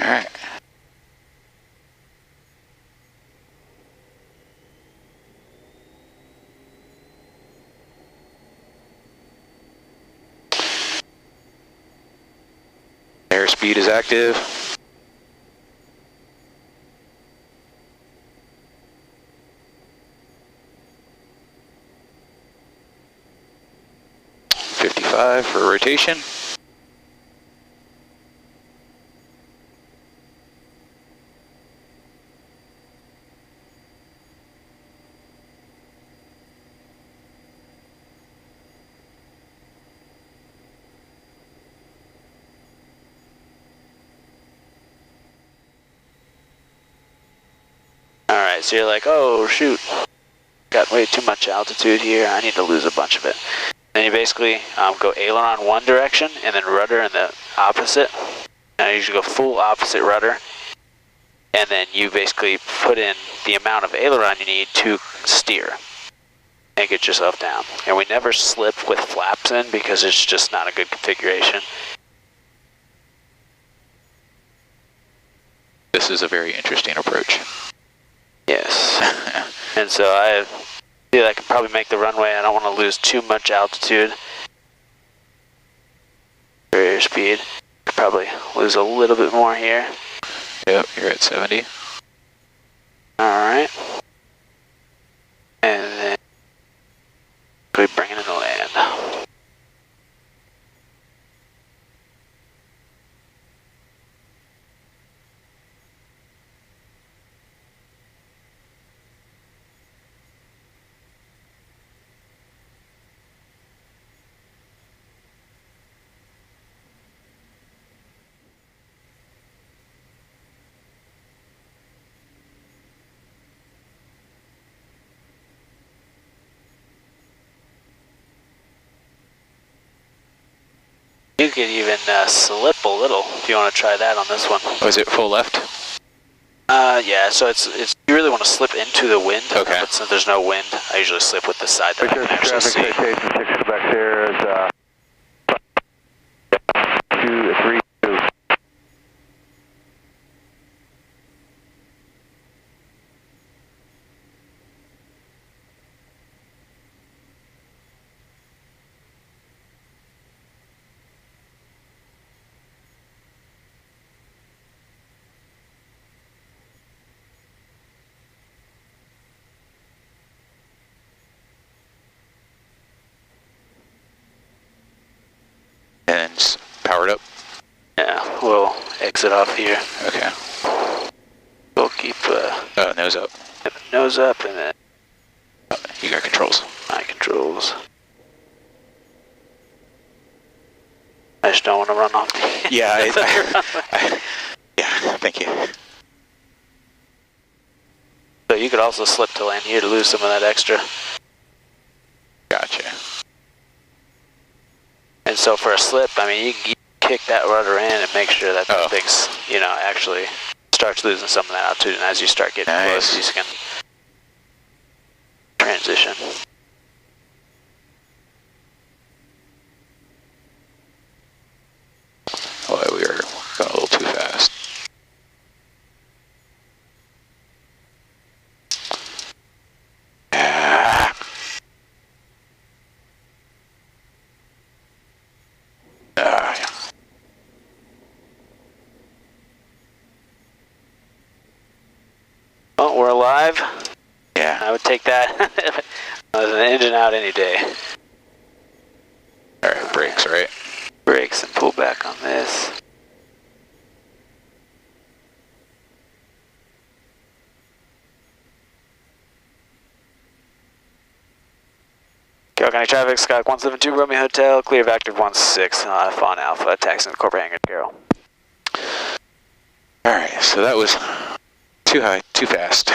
Alright. Airspeed is active. For rotation. Alright, so you're like, oh shoot, got way too much altitude here, I need to lose a bunch of it. Then you basically go aileron one direction and then rudder in the opposite. Now you usually go full opposite rudder, and then you basically put in the amount of aileron you need to steer and get yourself down. And we never slip with flaps in because it's just not a good configuration. This is a very interesting approach. Yes. And so I feel I can probably make the runway. I don't want to lose too much altitude for airspeed. Probably lose a little bit more here. Yep, you're at 70. Alright. And then we bring it in the land. You could even slip a little if you want to try that on this one. Oh, is it full left? Yeah, so it's you really want to slip into the wind. Okay. But since there's no wind, I usually slip with the side that I can actually see. Traffic citation 6 back there is 232. And powered up? Yeah, we'll exit off here. Okay. We'll keep nose up. nose up and then You got controls. my controls. I just don't want to run off the Yeah, yeah, thank you. So you could also slip to land here to lose some of that extra. Gotcha. And so for a slip, I mean, you can kick that rudder in and make sure that the thing's, you know, actually starts losing some of that altitude. And as you start getting close, you can transition. Oh, we were going a little too fast. Oh, we're alive. Yeah. I would take that as an engine out any day. Alright, brakes, right? Brakes and pull back on this. Carroll County traffic, Skyhawk 172, Romeo Hotel, clear of active 16, Fawn Alpha, taxing the corporate hangar, Carroll. Alright, so that was too high, too fast.